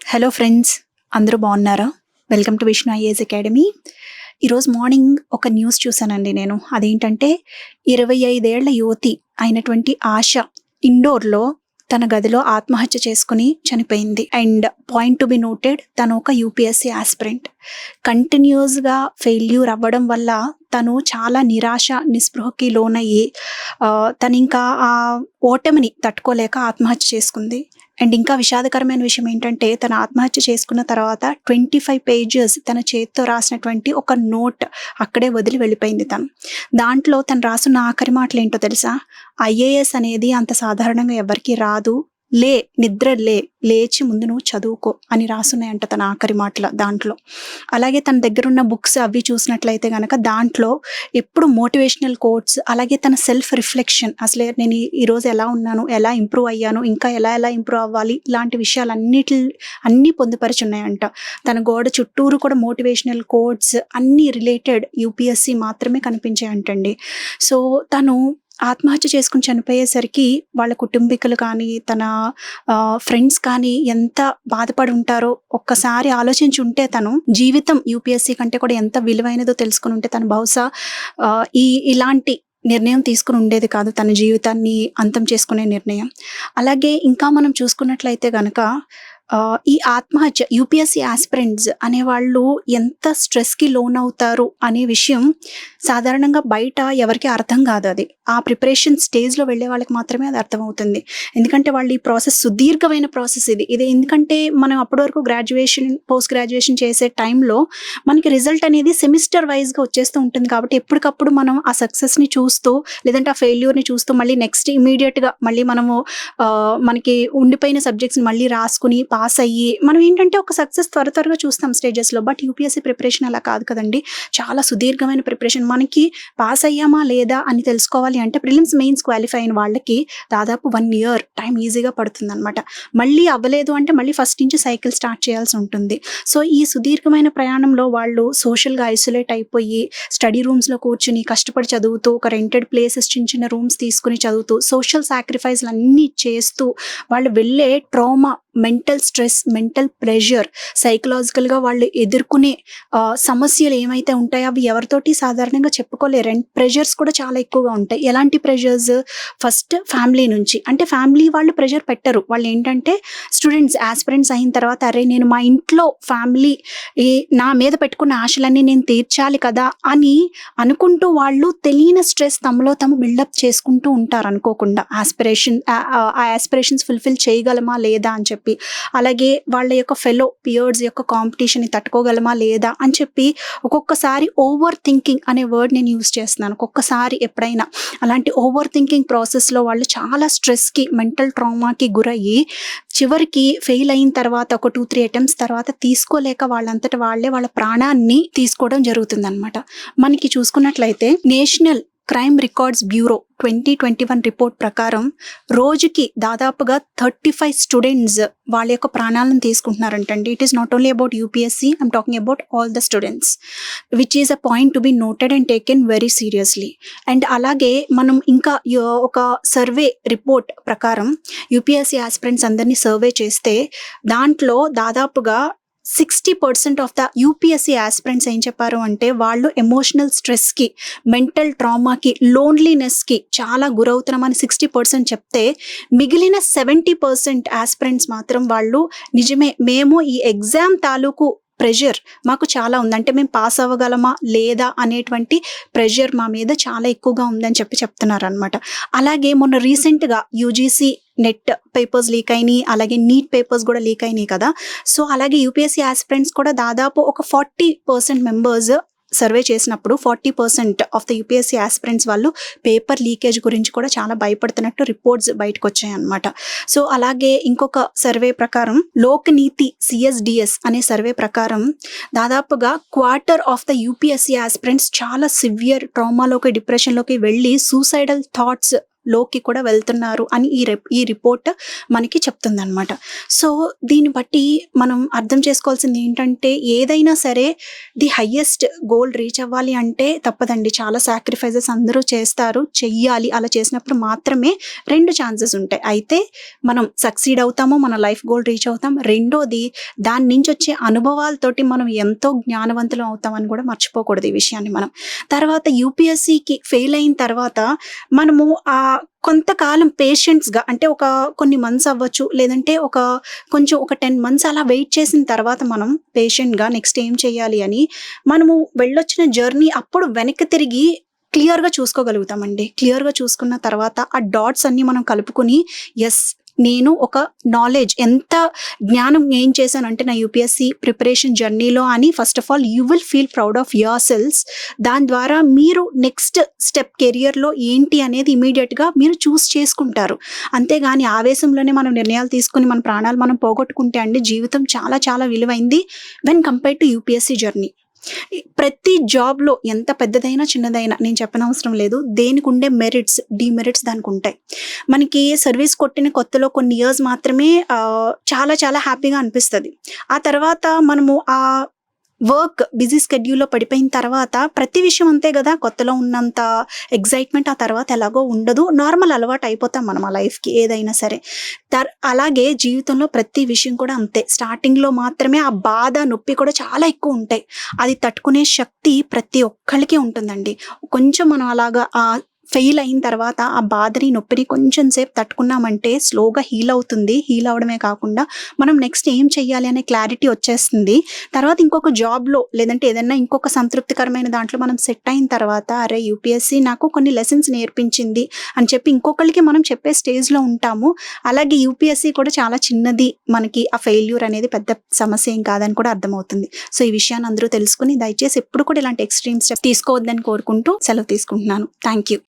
Hello friends, అందరూ బాగున్నారా? Welcome to Vishnu IAS academy. ఈరోజు మార్నింగ్ ఒక న్యూస్ చూశానండి నేను. అదేంటంటే 25 ఏళ్ల యువతి అయినటువంటి ఆశ ఇండోర్లో తన గదిలో ఆత్మహత్య చేసుకుని చనిపోయింది. And point to be noted, తను ఒక యూపీఎస్సీ ఆస్పిరెంట్. కంటిన్యూస్గా ఫెయిల్యూర్ అవ్వడం వల్ల తను చాలా నిరాశ నిస్పృహకి లోనయ్యి తను ఇంకా ఆ ఓటమిని తట్టుకోలేక ఆత్మహత్య చేసుకుంది. అండ్ ఇంకా విషాదకరమైన విషయం ఏంటంటే, తన ఆత్మహత్య చేసుకున్న తర్వాత 25 పేజెస్ తన చేతితో రాసినటువంటి ఒక నోట్ అక్కడే వదిలి వెళ్ళిపోయింది తను. దాంట్లో తను రాసున్న ఆఖరి మాటలు ఏంటో తెలుసా? ఐఏఎస్ అనేది అంత సాధారణంగా ఎవరికి రాదు, నిద్ర లేచి ముందు నువ్వు చదువుకో అని రాసున్నాయంట తన ఆఖరి మాటల దాంట్లో. అలాగే తన దగ్గర ఉన్న బుక్స్ అవి చూసినట్లయితే కనుక దాంట్లో ఎప్పుడు మోటివేషనల్ కోట్స్, అలాగే తన సెల్ఫ్ రిఫ్లెక్షన్, అసలే నేను ఈరోజు ఎలా ఉన్నాను, ఎలా ఇంప్రూవ్ అయ్యాను, ఇంకా ఎలా ఇంప్రూవ్ అవ్వాలి, ఇలాంటి విషయాలు అన్నీ పొందుపరిచి ఉన్నాయంట. తన గోడ చుట్టూరు కూడా మోటివేషనల్ కోట్స్ అన్నీ రిలేటెడ్ యూపీఎస్సీ మాత్రమే కనిపించాయంటండి. సో తను ఆత్మహత్య చేసుకుని చనిపోయేసరికి వాళ్ళ కుటుంబీకులు కానీ తన ఫ్రెండ్స్ కానీ ఎంత బాధపడి ఉంటారో ఒక్కసారి ఆలోచించి ఉంటే, తను జీవితం యూపీఎస్సీ కంటే కూడా ఎంత విలువైనదో తెలుసుకుని ఉంటే తను బహుశా ఇలాంటి నిర్ణయం తీసుకుని ఉండేది కాదు, తన జీవితాన్ని అంతం చేసుకునే నిర్ణయం. అలాగే ఇంకా మనం చూసుకున్నట్లయితే కనుక ఈ ఆత్మహత్య యూపీఎస్సీ ఆస్పిరెంట్స్ అనేవాళ్ళు ఎంత స్ట్రెస్కి లోన్ అవుతారు అనే విషయం సాధారణంగా బయట ఎవరికి అర్థం కాదు. అది ఆ ప్రిపరేషన్ స్టేజ్లో వెళ్ళే వాళ్ళకి మాత్రమే అది అర్థమవుతుంది. ఎందుకంటే వాళ్ళు ఈ ప్రాసెస్ సుదీర్ఘమైన ప్రాసెస్ ఇది ఎందుకంటే మనం అప్పటి వరకు గ్రాడ్యుయేషన్ పోస్ట్ గ్రాడ్యుయేషన్ చేసే టైంలో మనకి రిజల్ట్ అనేది సెమిస్టర్ వైజ్గా వచ్చేస్తూ ఉంటుంది. కాబట్టి ఎప్పటికప్పుడు మనం ఆ సక్సెస్ని చూస్తూ, లేదంటే ఆ ఫెయిల్యూర్ని చూస్తూ మళ్ళీ నెక్స్ట్ ఇమీడియట్గా మళ్ళీ మనము మనకి ఉండిపోయిన సబ్జెక్ట్స్ని మళ్ళీ రాసుకుని పాస్ అయ్యి మనం ఏంటంటే ఒక సక్సెస్ త్వరగా చూస్తాం స్టేజెస్లో. బట్ యూపీఎస్సీ ప్రిపరేషన్ అలా కాదు కదండి, చాలా సుదీర్ఘమైన ప్రిపరేషన్. మనకి పాస్ అయ్యామా లేదా అని తెలుసుకోవాలి అంటే ప్రిలిమ్స్ మెయిన్స్ క్వాలిఫై అయిన వాళ్ళకి దాదాపు 1 year టైం ఈజీగా పడుతుంది అనమాట. మళ్ళీ అవ్వలేదు అంటే మళ్ళీ ఫస్ట్ నుంచి సైకిల్ స్టార్ట్ చేయాల్సి ఉంటుంది. సో ఈ సుదీర్ఘమైన ప్రయాణంలో వాళ్ళు సోషల్గా ఐసోలేట్ అయిపోయి స్టడీ రూమ్స్లో కూర్చుని కష్టపడి చదువుతూ, ఒక రెంటెడ్ ప్లేసెస్ చిన్న రూమ్స్ తీసుకుని చదువుతూ, సోషల్ సాక్రిఫైస్లు అన్నీ చేస్తూ వాళ్ళు వెళ్ళే trauma, mental stress, mental pressure, సైకలాజికల్గా వాళ్ళు ఎదుర్కొనే సమస్యలు ఏమైతే ఉంటాయో అవి ఎవరితోటి సాధారణంగా చెప్పుకోలేరు. అండ్ ప్రెషర్స్ కూడా చాలా ఎక్కువగా ఉంటాయి. ఎలాంటి ప్రెషర్స్? ఫస్ట్ ఫ్యామిలీ నుంచి. అంటే ఫ్యామిలీ వాళ్ళు ప్రెషర్ పెట్టరు. వాళ్ళు ఏంటంటే స్టూడెంట్స్ ఆస్పిరెంట్స్ అయిన తర్వాత అరే నేను మా ఇంట్లో ఫ్యామిలీ నా మీద పెట్టుకున్న ఆశలన్నీ నేను తీర్చాలి కదా అని అనుకుంటూ వాళ్ళు తెలియని స్ట్రెస్ తమలో తాము బిల్డప్ చేసుకుంటూ ఉంటారు అనుకోకుండా. ఆ ఆస్పిరేషన్స్ ఫుల్ఫిల్ చేయగలమా లేదా అని చెప్పి, అలాగే వాళ్ళ యొక్క ఫెలో పియర్స్ యొక్క కాంపిటీషన్ని తట్టుకోగలమా లేదా అని చెప్పి ఒక్కొక్కసారి ఓవర్ థింకింగ్ అనే వర్డ్ నేను యూజ్ చేస్తున్నాను. ఒక్కొక్కసారి ఎప్పుడైనా అలాంటి ఓవర్ థింకింగ్ ప్రాసెస్లో వాళ్ళు చాలా స్ట్రెస్కి, మెంటల్ ట్రామాకి గురయ్యి చివరికి ఫెయిల్ అయిన తర్వాత ఒక 2-3 అటెంప్ట్స్ తర్వాత తీసుకోలేక వాళ్ళంతట వాళ్ళే వాళ్ళ ప్రాణాన్ని తీసుకోవడం జరుగుతుందన్నమాట. మనకి చూసుకున్నట్లయితే national crime records bureau 2021 report ప్రకారం రోజుకి దాదాపుగా 35 స్టూడెంట్స్ వాళ్ళ యొక్క ప్రాణాలను తీసుకుంటున్నారంటండి. It is not only about UPSC, I'm talking about all the students, which is a point to be noted and taken very seriously. And అలాగే మనం ఇంకా ఒక సర్వే రిపోర్ట్ ప్రకారం యూపీఎస్సీ ఆస్పిరెంట్స్ అందరినీ సర్వే చేస్తే దాంట్లో దాదాపుగా 60% ఆఫ్ ద యూపీఎస్సీ ఆస్పిరెంట్స్ ఏం చెప్పారు అంటే వాళ్ళు ఎమోషనల్ స్ట్రెస్కి, మెంటల్ ట్రామాకి, లోన్లీనెస్కి చాలా గురవుతున్నామని 60% చెప్తే, మిగిలిన 70% ఆస్పిరెంట్స్ మాత్రం వాళ్ళు నిజమే మేము ఈ ఎగ్జామ్ తాలూకు ప్రెషర్ మాకు చాలా ఉంది, అంటే మేము పాస్ అవ్వగలమా లేదా అనేటువంటి ప్రెషర్ మా మీద చాలా ఎక్కువగా ఉందని చెప్తున్నారు అనమాట. అలాగే మొన్న రీసెంట్గా యూజీసీ నెట్ పేపర్స్ లీక్ అయినాయి, అలాగే నీట్ పేపర్స్ కూడా లీక్ అయినాయి కదా. సో అలాగే యూపీఎస్సీ ఆస్పిరెంట్స్ కూడా దాదాపు ఒక 40% మెంబర్స్ సర్వే చేసినప్పుడు 40% ఆఫ్ ద యూపీఎస్సీ ఆస్పిరెంట్స్ వాళ్ళు పేపర్ లీకేజ్ గురించి కూడా చాలా భయపడుతున్నట్టు రిపోర్ట్స్ బయటకు వచ్చాయన్నమాట. సో అలాగే ఇంకొక సర్వే ప్రకారం లోక్నీతి CSDS అనే సర్వే ప్రకారం దాదాపుగా 1/4 ఆఫ్ ద యూపీఎస్సీ ఆస్పిరెంట్స్ చాలా సివియర్ ట్రామాలోకి, డిప్రెషన్లోకి వెళ్ళి సూసైడల్ థాట్స్ లోకి కూడా వెళ్తున్నారు అని ఈ రిపోర్ట్ మనకి చెప్తుందన్నమాట. సో దీన్ని బట్టి మనం అర్థం చేసుకోవాల్సింది ఏంటంటే, ఏదైనా సరే ది హైయెస్ట్ గోల్ రీచ్ అవ్వాలి అంటే తప్పదండి, చాలా సాక్రిఫైజెస్ అందరూ చేస్తారు, చెయ్యాలి. అలా చేసినప్పుడు మాత్రమే 2 ఛాన్సెస్ ఉంటాయి. అయితే మనం సక్సీడ్ అవుతాము, మన లైఫ్ గోల్ రీచ్ అవుతాం. రెండోది, దాని నుంచి వచ్చే అనుభవాలతోటి మనం ఎంతో జ్ఞానవంతులం అవుతామని కూడా మర్చిపోకూడదు ఈ విషయాన్ని మనం. తర్వాత యూపీఎస్సీకి ఫెయిల్ అయిన తర్వాత మనము కొంతకాలం పేషెంట్స్గా, అంటే కొన్ని మంత్స్ అవ్వచ్చు, లేదంటే ఒక 10 మంత్స్ అలా వెయిట్ చేసిన తర్వాత మనం పేషెంట్గా నెక్స్ట్ ఏం చేయాలి అని మనము వెళ్ళొచ్చిన జర్నీ అప్పుడు వెనక్కి తిరిగి క్లియర్గా చూసుకోగలుగుతామండి. క్లియర్గా చూసుకున్న తర్వాత ఆ డాట్స్ అన్ని మనం కలుపుకొని, ఎస్, నేను ఒక నాలెడ్జ్, ఎంత జ్ఞానం గెయిన్ చేశానంటే నా యూపీఎస్సీ ప్రిపరేషన్ జర్నీలో అని first of all you will feel proud of your cells. దాని ద్వారా మీరు నెక్స్ట్ స్టెప్ కెరియర్లో ఏంటి అనేది ఇమీడియట్గా మీరు చూస్ చేసుకుంటారు. అంతేగాని ఆవేశంలోనే మనం నిర్ణయాలు తీసుకుని మన ప్రాణాలు మనం పోగొట్టుకుంటే అండి, జీవితం చాలా చాలా విలువైంది when compare to UPSC journey. ప్రతి జాబ్లో ఎంత పెద్దదైనా చిన్నదైనా నేను చెప్పనవసరం లేదు, దేనికి ఉండే మెరిట్స్ డిమెరిట్స్ దానికి ఉంటాయి. మనకి సర్వీస్ కొట్టిన కొత్తలో కొన్ని ఇయర్స్ మాత్రమే చాలా చాలా హ్యాపీగా అనిపిస్తుంది. ఆ తర్వాత మనము వర్క్ బిజీ స్కెడ్యూల్లో పడిపోయిన తర్వాత ప్రతి విషయం అంతే కదా, కొత్తలో ఉన్నంత ఎగ్జైట్మెంట్ ఆ తర్వాత ఎలాగో ఉండదు, నార్మల్ అలవాటు అయిపోతాం మనం ఆ లైఫ్కి ఏదైనా సరే. అలాగే జీవితంలో ప్రతి విషయం కూడా అంతే, స్టార్టింగ్లో మాత్రమే ఆ బాధ నొప్పి కూడా చాలా ఎక్కువ ఉంటాయి. అది తట్టుకునే శక్తి ప్రతి ఒక్కరికి ఉంటుందండి. కొంచెం మనం అలాగా ఫెయిల్ అయిన తర్వాత ఆ బాధని నొప్పిని కొంచెం సేపు తట్టుకున్నామంటే స్లోగా హీల్ అవుతుంది. హీల్ అవడమే కాకుండా మనం నెక్స్ట్ ఏం చెయ్యాలి అనే క్లారిటీ వచ్చేస్తుంది. తర్వాత ఇంకొక జాబ్లో, లేదంటే ఏదైనా ఇంకొక సంతృప్తికరమైన దాంట్లో మనం సెట్ అయిన తర్వాత, అరే యూపీఎస్సీ నాకు కొన్ని లెసన్స్ నేర్పించింది అని చెప్పి ఇంకొకరికి మనం చెప్పే స్టేజ్లో ఉంటాము. అలాగే యూపీఎస్సీ కూడా చాలా చిన్నది, మనకి ఆ ఫెయిల్యూర్ అనేది పెద్ద సమస్య ఏం కాదని కూడా అర్థమవుతుంది. సో ఈ విషయాన్ని అందరూ తెలుసుకుని దయచేసి ఎప్పుడు కూడా ఇలాంటి ఎక్స్ట్రీమ్ స్టెప్ తీసుకోవద్దని కోరుకుంటూ సెలవు తీసుకుంటున్నాను. Thank you.